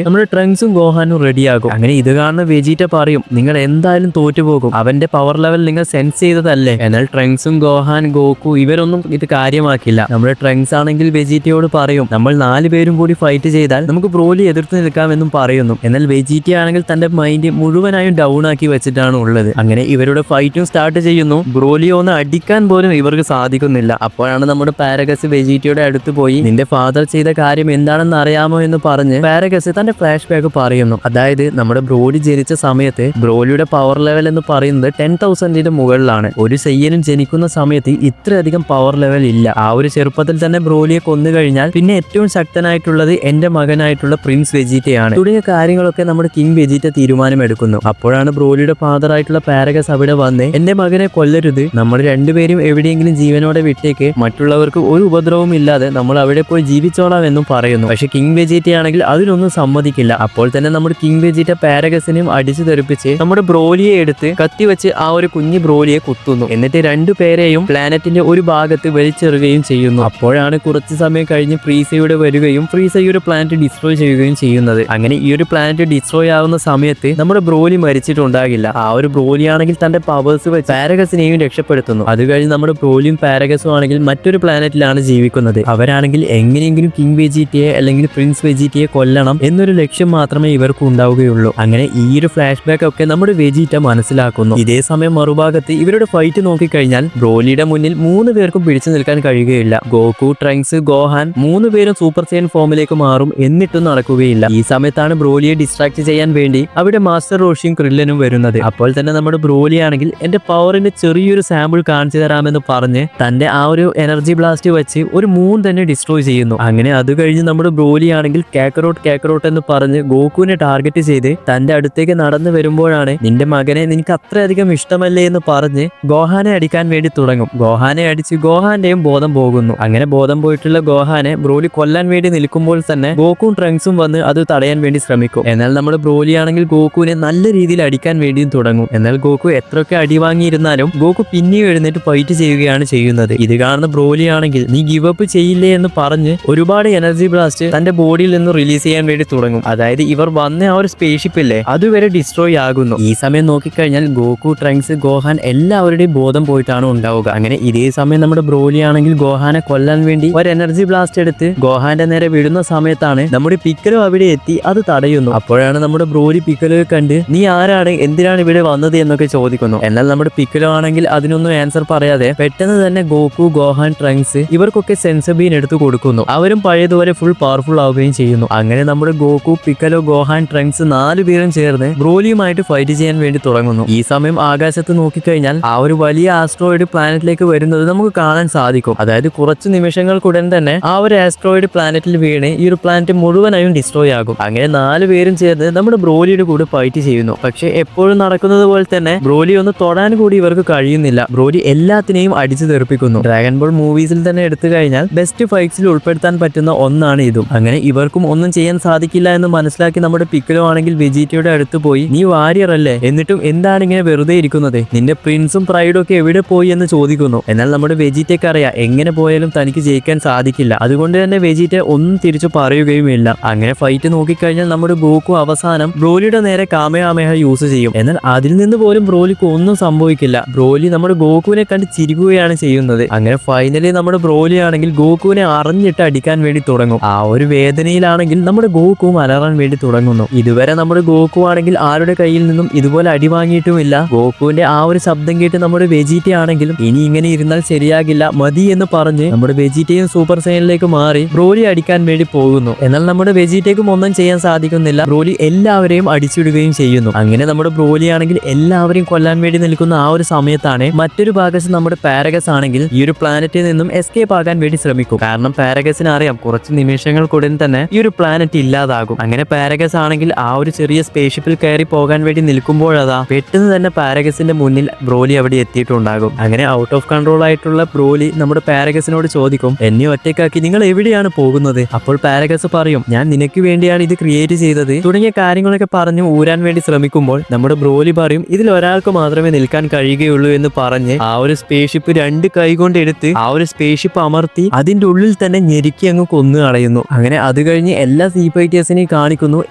നമ്മുടെ ട്രങ്ക്സും ഗോഹാനും റെഡിയാകും. അങ്ങനെ ഇത് കാണുന്ന വെജിറ്റ പറയും, നിങ്ങൾ എന്തായാലും തോറ്റുപോകും, അവന്റെ പവർ ലെവൽ നിങ്ങൾ സെൻസ് ചെയ്തതല്ലേ. എന്നാൽ ട്രങ്ക്സും ഗോഹാൻ ഗോകു ഇവരൊന്നും ഇത് കാര്യമാക്കില്ല. നമ്മുടെ ട്രങ്ക്സ് ആണെങ്കിൽ വെജിറ്റയോട് പറയും, നമ്മൾ 4 പേരും കൂടി ഫൈറ്റ് ചെയ്താൽ നമുക്ക് ബ്രോലി എതിർത്ത് നിൽക്കാമെന്നും പറയുന്നു. എന്നാൽ വെജിറ്റ ആണെങ്കിൽ തന്റെ മൈൻഡ് മുഴുവനായും ഡൗൺ ആക്കി വെച്ചിട്ടാണ് ഉള്ളത്. അങ്ങനെ ഇവരുടെ ഫൈറ്റും സ്റ്റാർട്ട് ചെയ്യുന്നു. ബ്രോലിയെ ഒന്ന് അടിക്കാൻ പോലും ഇവർക്ക് സാധിക്കുന്നില്ല. അപ്പോഴാണ് നമ്മുടെ പാരഗസ് വെജിറ്റയുടെ അടുത്ത് പോയി, നിന്റെ ഫാദർ ചെയ്ത കാര്യം എന്താണെന്ന് അറിയാമോ എന്ന് പറഞ്ഞ് പാരഗസ് തന്റെ ഫ്ലാഷ് ബാക്ക് പറയുന്നു. അതായത് നമ്മുടെ ബ്രോലി ജനിച്ച സമയത്ത് ബ്രോലിയുടെ പവർ ലെവൽ എന്ന് പറയുന്നത് 10,000 മുകളിലാണ്. ഒരു സയ്യനും ജനിക്കുന്ന സമയത്ത് ഇത്രയധികം പവർ ലെവൽ ഇല്ല. ആ ഒരു ചെറുപ്പത്തിൽ തന്നെ ബ്രോലിയെ കൊന്നു കഴിഞ്ഞാൽ പിന്നെ ഏറ്റവും ശക്തനായിട്ടുള്ളത് എന്റെ മകനായിട്ടുള്ള പ്രിൻസ് വെജിറ്റയാണ്. തുടങ്ങിയ കാര്യങ്ങളൊക്കെ നമ്മുടെ കിങ് വെജിറ്റ തീരുമാനമെടുക്കുന്നു. അപ്പോഴാണ് ബ്രോലിയുടെ ഫാദർ ആയിട്ടുള്ള പാരഗസ് അവിടെ വന്ന്, എന്റെ മകനെ കൊല്ലരുത്, നമ്മൾ രണ്ടുപേരും എവിടെയെങ്കിലും ജീവനോടെ വിട്ടേക്ക്, മറ്റുള്ളവർക്ക് ഒരു ഉപദ്രവവും ഇല്ലാതെ നമ്മൾ അവിടെ പോയി ജീവിച്ചോളാം എന്നും പറയുന്നു. പക്ഷെ കിങ് വെജിറ്റ ആണെങ്കിൽ അതിനൊന്നും സമ്മതിക്കില്ല. അപ്പോൾ തന്നെ നമ്മുടെ കിങ് വെജിറ്റ പാരഗസിനെയും അടിച്ചു തെറിപ്പിച്ച് നമ്മുടെ ബ്രോലിയെ എടുത്ത് കത്തിവെച്ച് ആ ഒരു കുഞ്ഞു ബ്രോലിയെ കുത്തുന്നു. എന്നിട്ട് 2 പേരെയും പ്ലാനറ്റിന്റെ ഒരു ഭാഗത്ത് വലിച്ചെറുകയും ചെയ്യുന്നു. അപ്പോഴാണ് കുറച്ച് സമയം കഴിഞ്ഞ് ഫ്രീസയുടെ വരികയും ഫ്രീസ ഈ ഒരു പ്ലാനറ്റ് ഡിസ്ട്രോയ് ചെയ്യുകയും ചെയ്യുന്നത്. അങ്ങനെ ഈ ഒരു പ്ലാനറ്റ് ഡിസ്ട്രോയ് ആവുന്ന സമയത്ത് നമ്മുടെ ബ്രോലി മരിച്ചിട്ടുണ്ടാകില്ല. ആ ഒരു ബ്രോലി ആണെങ്കിൽ തന്റെ പവേഴ്സ് വെച്ച് പാരഗസിനെയും രക്ഷപ്പെടുത്തുന്നു. അത് കഴിഞ്ഞ് നമ്മുടെ ബ്രോലിയും പാരഗസും ആണെങ്കിൽ മറ്റൊരു പ്ലാനറ്റിലാണ് ജീവിക്കുന്നത്. അവരാണെങ്കിൽ എങ്ങനെയെങ്കിലും കിങ് വെജിറ്റയെ അല്ലെങ്കിൽ പ്രിൻസ് വെജിറ്റയെ കൊല്ലണം എന്നൊരു ലക്ഷ്യം മാത്രമേ ഇവർക്ക് ഉണ്ടാവുകയുള്ളൂ. അങ്ങനെ ഈ ഒരു ഫ്ലാഷ് ബാക്ക് ഒക്കെ നമ്മുടെ വെജിറ്റ മനസ്സിലാക്കുന്നു. ഇതേ സമയം മറുഭാഗത്ത് ഇവരുടെ ഫൈറ്റ് നോക്കിക്കഴിഞ്ഞാൽ ബ്രോലിയുടെ മുന്നിൽ 3 പേർക്കും പിടിച്ചു നിൽക്കാൻ കഴിയുകയില്ല. ഗോകു, ട്രങ്ക്സ്, ഗോഹാൻ 3 പേരും സൂപ്പർ സൈൻ ഫോമിലേക്ക് മാറും, എന്നിട്ടും നടക്കുകയില്ല. ഈ സമയത്താണ് ബ്രോലിയെ ഡിസ്ട്രാക്ട് ചെയ്യാൻ വേണ്ടി അവിടെ മാസ്റ്റർ റോഷിയും ക്രില്ലനും വരുന്നത്. അപ്പോൾ തന്നെ നമ്മുടെ ബ്രോലി ആണെങ്കിൽ എന്റെ പവറിന്റെ ചെറിയൊരു സാമ്പിൾ കാണിച്ചു തരാമെന്ന് പറഞ്ഞ് തന്റെ ആ ഒരു എനർജി ബ്ലാസ്റ്റ് വെച്ച് ഒരു 3 തന്നെ ഡിസ്ട്രോയ് ചെയ്യുന്നു. അങ്ങനെ അത് കഴിഞ്ഞ് നമ്മുടെ ബ്രോലി ആണെങ്കിൽ കാക്കറോട്ട് എന്ന് പറഞ്ഞ് ഗോകുവിനെ ടാർഗറ്റ് ചെയ്ത് തന്റെ അടുത്തേക്ക് നടന്നു വരുമ്പോഴാണ്, നിന്റെ മകനെ നിനക്ക് അത്രയധികം ഇഷ്ടമല്ലേ എന്ന് പറഞ്ഞ് ഗോഹാനെ അടിക്കാൻ വേണ്ടി തുടങ്ങും. ഗോഹാനെ അടിച്ച് ഗോഹാന്റെയും ബോധം പോകുന്നു. അങ്ങനെ ബോധം പോയിട്ടുള്ള ഗോഹാനെ ബ്രോലി കൊല്ലാൻ വേണ്ടി നിൽക്കുമ്പോൾ തന്നെ ഗോകുവും ട്രങ്ക്സും വന്ന് അത് തടയാൻ വേണ്ടി ശ്രമിക്കും. എന്നാൽ നമ്മുടെ ബ്രോലി ആണെങ്കിൽ ഗോകുവിനെ നല്ല രീതിയിൽ അടിക്കാൻ വേണ്ടിയും തുടങ്ങും. എന്നാൽ ഗോകു എത്രയൊക്കെ അടി വാങ്ങിയിരുന്നാലും ഗോകു പിന്നെയും എഴുന്നേറ്റ് ഫൈറ്റ് ചെയ്യുകയാണ് ചെയ്യുന്നത്. ഇത് കാണുന്ന ബ്രോലി ആണെങ്കിൽ നീ ഗിവ് അപ്പ് ചെയ്യില്ലേ എന്ന് പറഞ്ഞ് ഒരുപാട് എനർജി ബ്ലാസ്റ്റ് തന്റെ ബോഡിയിൽ നിന്ന് റിലീസ് ചെയ്യാൻ വേണ്ടി തുടങ്ങും. അതായത് ഇവർ വന്ന ആ ഒരു സ്പേസ്ഷിപ്പ് ഇല്ലേ, അതുവരെ ഡിസ്ട്രോയ് ആകുന്നു. ഈ സമയം നോക്കിക്കഴിഞ്ഞാൽ ഗോകു, ട്രങ്ക്സ്, ഗോഹാൻ എല്ലാവരുടെയും ബോധം പോയിട്ടാണ് ഉണ്ടാവുക. അങ്ങനെ ഇതേ സമയം നമ്മുടെ ബ്രോലി ആണെങ്കിൽ ഗോഹാനെ കൊല്ലാൻ വേണ്ടി ഒരു എനർജി ബ്ലാസ്റ്റ് എടുത്ത് ഗോഹാന്റെ നേരെ വിടുന്ന സമയത്താണ് നമ്മുടെ പിക്കലോ അവിടെ എത്തി അത് തടയുന്നു. അപ്പോഴാണ് നമ്മുടെ ബ്രോലി പിക്കലോയെ കണ്ട്, നീ ആരാണ്, എന്തിനാണ് ഇവിടെ വന്നത് എന്നൊക്കെ ചോദിക്കുന്നു. എന്നാൽ നമ്മുടെ പിക്കലോ ആണെങ്കിൽ അതിനൊന്നും ആൻസർ പറയാതെ പെട്ടെന്ന് തന്നെ ഗോകു, ഗോഹാൻ, ട്രങ്ക്സ് ഇവർക്കൊക്കെ സെൻസർ ബീൻ എടുത്തു കൊടുക്കുന്നു. അവരും പഴയതുപോലെ ഫുൾ പവർഫുൾ ആവുകയും ചെയ്യുന്നു. അങ്ങനെ നമ്മുടെ ഗോകു, പിക്കലോ, ഗോഹാൻ, ട്രങ്ക്സ് 4 പേരും ചേർന്ന് ബ്രോലിയുമായിട്ട് ഫൈറ്റ് ചെയ്യാൻ വേണ്ടി തുടങ്ങുന്നു. ഈ സമയം ആകാശത്ത് നോക്കിക്കഴിഞ്ഞാൽ ആ ഒരു വലിയ ആസ്ട്രോയിഡ് പ്ലാനറ്റിലേക്ക് വരുന്നത് നമുക്ക് കാണാൻ സാധിക്കും. അതായത് കുറച്ച് നിമിഷങ്ങൾക്കുടൻ തന്നെ ആ ഒരു ആസ്ട്രോയിഡ് പ്ലാനറ്റിൽ വീണ് ഈ ഒരു പ്ലാനറ്റ് മുഴുവനായും ഡിസ്ട്രോയ് ആകും. അങ്ങനെ 4 പേരും ചേർന്ന് നമ്മുടെ ബ്രോലിയുടെ കൂടെ ഫൈറ്റ് ചെയ്യുന്നു. പക്ഷെ എപ്പോഴും നടക്കുന്നത് പോലെ തന്നെ ബ്രോലി ഒന്ന് തൊടാൻ കൂടി ഇവർക്ക് കഴിയുന്നില്ല. ബ്രോലി എല്ലാത്തിനെയും അടിച്ചു തെറിപ്പിക്കുന്നു. ഡ്രാഗൺ ബോൾ മൂവീസിൽ തന്നെ എടുത്തു കഴിഞ്ഞാൽ ബെസ്റ്റ് ഫൈറ്റ്സിൽ ഉൾപ്പെടുത്താൻ പറ്റുന്ന ഒന്നാണ് ഇതും. അങ്ങനെ ഇവർക്കും ഒന്നും ചെയ്യാൻ സാധിക്കില്ല എന്ന് മനസ്സിലാക്കി നമ്മുടെ പിക്കലോ ആണെങ്കിൽ വെജിറ്റയുടെ അടുത്ത് പോയി, നീ വാരിയർ അല്ലേ, എന്നിട്ടും എന്താണ് ഇങ്ങനെ വെറുതെ ഇരിക്കുന്നത്, നിന്റെ പ്രിൻസും പ്രൈഡും ഒക്കെ എവിടെ പോയി എന്ന് ചോദിക്കുന്നു. എന്നാൽ നമ്മുടെ വെജിറ്റയ്ക്ക് അറിയാം എങ്ങനെ പോയാലും തനിക്ക് ജയിക്കാൻ സാധിക്കില്ല. അതുകൊണ്ട് തന്നെ വെജിറ്റ ഒന്നും തിരിച്ചു പറയുകയുമില്ല. അങ്ങനെ ഫൈറ്റ് നോക്കിക്കഴിഞ്ഞാൽ നമ്മുടെ ഗോകു അവസാനം ബ്രോലിയുടെ നേരെ കാമയാമേഹ യൂസ് ചെയ്യും. എന്നാൽ അതിൽ നിന്ന് പോലും ബ്രോലിക്ക് ഒന്നും സംഭവിക്കില്ല. ബ്രോലി നമ്മുടെ ഗോകുവിനെ കണ്ട് ചിരിക്കുകയാണ് ചെയ്യുന്നത്. അങ്ങനെ ഫൈനലി നമ്മുടെ ബ്രോലി ആണെങ്കിൽ ഗോകുവിനെ അറിഞ്ഞിട്ട് അടിക്കാൻ വേണ്ടി തുടങ്ങും. ആ ഒരു വേദനയിലാണെങ്കിൽ നമ്മുടെ ഗോകുവും അലറാൻ വേണ്ടി തുടങ്ങുന്നു. ഇതുവരെ നമ്മുടെ ഗോകു ആണെങ്കിൽ ആരുടെ കയ്യിൽ നിന്നും ഇതുപോലെ അടി വാങ്ങിയിട്ടുമില്ല. ഗോകുവിന്റെ ആ ഒരു ശബ്ദം കേട്ട് നമ്മുടെ വെജിറ്റ ആണെങ്കിലും ഇനി ഇങ്ങനെ ഇരുന്നാൽ ശരിയാകില്ല, മതി എന്ന് പറഞ്ഞ് നമ്മുടെ വെജിറ്റയും സൂപ്പർ സൈനിലേക്ക് മാറി ബ്രോലി അടിക്കാൻ വേണ്ടി പോകുന്നു. എന്നാൽ നമ്മുടെ വെജിറ്റയ്ക്കും ഒന്നും ചെയ്യാൻ സാധിക്കുന്നില്ല. ബ്രോലി എല്ലാവരെയും അടിച്ചിടുകയും ചെയ്യുന്നു. അങ്ങനെ നമ്മുടെ ബ്രോലി ആണെങ്കിൽ എല്ലാവരെയും കൊല്ലാൻ വേണ്ടി നിൽക്കുന്ന ആ ഒരു സമയത്താണ് മറ്റൊരു ഭാഗത്ത് നമ്മുടെ പാരഗസ് ആണെങ്കിൽ ഈ ഒരു പ്ലാനറ്റിൽ നിന്നും എസ്കേപ്പ് ആകാൻ വേണ്ടി ശ്രമിക്കും. കാരണം കാരണം പാരഗസിന് അറിയാം കുറച്ച് നിമിഷങ്ങൾക്കുടൻ തന്നെ ഈ ഒരു പ്ലാനറ്റ് ഇല്ലാതാകും. അങ്ങനെ പാരഗസ് ആണെങ്കിൽ ആ ഒരു ചെറിയ സ്പേസ്ഷിപ്പിൽ കയറി പോകാൻ വേണ്ടി നിൽക്കുമ്പോഴതാ പെട്ടെന്ന് തന്നെ പാരഗസിന്റെ മുന്നിൽ ബ്രോലി അവിടെ എത്തിയിട്ടുണ്ടാകും. അങ്ങനെ ഔട്ട് ഓഫ് കൺട്രോൾ ആയിട്ടുള്ള ബ്രോലി നമ്മുടെ പാരഗസിനോട് ചോദിക്കും, എന്നെ ഒറ്റയ്ക്കാക്കി നിങ്ങൾ എവിടെയാണ് പോകുന്നത്? അപ്പോൾ പാരഗസ് പറയും, ഞാൻ നിനക്ക് വേണ്ടിയാണ് ഇത് ക്രിയേറ്റ് ചെയ്തത് തുടങ്ങിയ കാര്യങ്ങളൊക്കെ പറഞ്ഞു ഊരാൻ വേണ്ടി ശ്രമിക്കുമ്പോൾ നമ്മുടെ ബ്രോലി പറയും, ഇതിൽ ഒരാൾക്ക് മാത്രമേ നിൽക്കാൻ കഴിയുകയുള്ളൂ എന്ന് പറഞ്ഞ് ആ ഒരു സ്പേസ്ഷിപ്പ് 2 കൈ കൊണ്ട് എടുത്ത് ആ ഒരു സ്പേസ്ഷിപ്പ് അമർത്തി അതിന്റെ ഉള്ളിൽ തന്നെ ഞെരുക്കി അങ്ങ് കൊന്നു കളയുന്നു. അങ്ങനെ അത് കഴിഞ്ഞ് എല്ലാ സീ ഫൈറ്റേഴ്സിനെയും കാണിക്കുന്നു,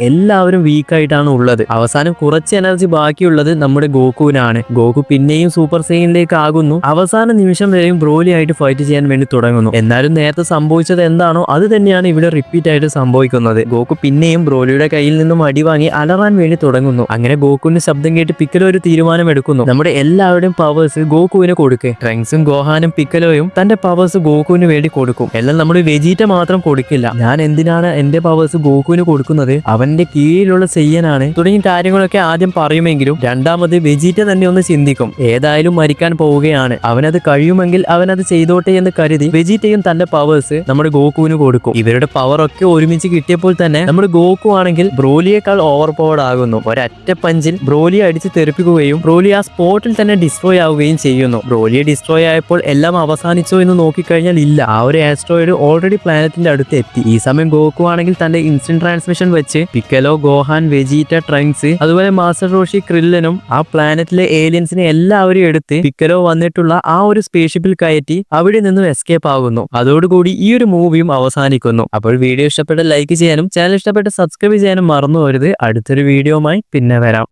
എല്ലാവരും വീക്കായിട്ടാണ് ഉള്ളത്. അവസാനം കുറച്ച് എനർജി ബാക്കിയുള്ളത് നമ്മുടെ ഗോകുവിനാണ്. ഗോകു പിന്നെയും സൂപ്പർ സെയിനിലേക്ക് ആകുന്നു. അവസാന നിമിഷം വരെയും ബ്രോലി ആയിട്ട് ഫൈറ്റ് ചെയ്യാൻ വേണ്ടി തുടങ്ങുന്നു. എന്നാലും നേരത്തെ സംഭവിച്ചത് എന്താണോ അത് തന്നെയാണ് ഇവിടെ റിപ്പീറ്റ് ആയിട്ട് സംഭവിക്കുന്നത്. ഗോകു പിന്നെയും ബ്രോലിയുടെ കയ്യിൽ നിന്നും അടി വാങ്ങി അലറാൻ വേണ്ടി തുടങ്ങുന്നു. അങ്ങനെ ഗോകുവിന്റെ ശബ്ദം കേട്ട് പിക്കലോ ഒരു തീരുമാനം എടുക്കുന്നു, നമ്മുടെ എല്ലാവരുടെയും പവേഴ്സ് ഗോകുവിന് കൊടുക്കുക. ട്രങ്ക്സും ഗോഹാനും പിക്കലോയും തന്റെ പവേഴ്സ് ഗോകുവിന് വേണ്ടി കൊടുക്കും. എന്നാൽ നമ്മുടെ വെജീറ്റ മാത്രം കൊടുക്കില്ല. ഞാൻ എന്തിനാണ് എന്റെ പവേഴ്സ് ഗോകുവിന് കൊടുക്കുന്നത്, അവന്റെ കീഴിലുള്ള സെയ്യനാണ് തുടങ്ങിയ കാര്യങ്ങളൊക്കെ ആദ്യം പറയുമെങ്കിലും രണ്ടാമത് വെജീറ്റ തന്നെ ഒന്ന് ചിന്തിക്കും. ഏതായാലും മരിക്കാൻ പോവുകയാണ്, അവനത് കഴിയുമെങ്കിൽ അവനത് ചെയ്തോട്ടെ എന്ന് കരുതി വെജീറ്റയും തന്റെ പവേഴ്സ് നമ്മുടെ ഗോകുവിന് കൊടുക്കും. ഇവരുടെ പവർ ഒക്കെ ഒരുമിച്ച് കിട്ടിയപ്പോൾ തന്നെ നമ്മുടെ ഗോകു ആണെങ്കിൽ ബ്രോലിയേക്കാൾ ഓവർ പവർഡ് ആകുന്നു. ഒരൊറ്റ പഞ്ചിൽ ബ്രോലിയെ അടിച്ച് തെറിപ്പിക്കുകയും ബ്രോലി ആ സ്പോട്ടിൽ തന്നെ ഡിസ്ട്രോയ് ആവുകയും ചെയ്യുന്നു. ബ്രോലിയെ ഡിസ്ട്രോയ് ആയപ്പോൾ എല്ലാം അവസാനിച്ചോ എന്ന് നോക്കിക്കഴിഞ്ഞാൽ ഇല്ല, ആ ഒരു ആസ്ട്രോയിഡ് ഓൾറെഡി പ്ലാനറ്റിന്റെ അടുത്ത് എത്തി. ഈ സമയം ഗോകു ആണെങ്കിൽ തന്റെ ഇൻസ്റ്റന്റ് ട്രാൻസ്മിഷൻ വെച്ച് പിക്കലോ, ഗോഹാൻ, വെജീറ്റ, ട്രങ്ക്സ് അതുപോലെ മാസ്റ്റർ റോഷി, ക്രില്ലനും ആ പ്ലാനറ്റിലെ ഏലിയൻസിനെ എല്ലാവരും എടുത്ത് പിക്കലോ വന്നിട്ടുള്ള ആ ഒരു സ്പേസ്ഷിപ്പിൽ കയറ്റി അവിടെ നിന്നും എസ്കേപ്പ് ആകുന്നു. അതോടുകൂടി ഈ ഒരു മൂവിയും അവസാനിക്കുന്നു. അപ്പോൾ വീഡിയോ ഇഷ്ടപ്പെട്ട ലൈക്ക് ചെയ്യാനും ചാനൽ ഇഷ്ടപ്പെട്ട സബ്സ്ക്രൈബ് ചെയ്യാനും മറന്നു പോകരുത്. അടുത്തൊരു വീഡിയോയുമായി പിന്നെ വരാം.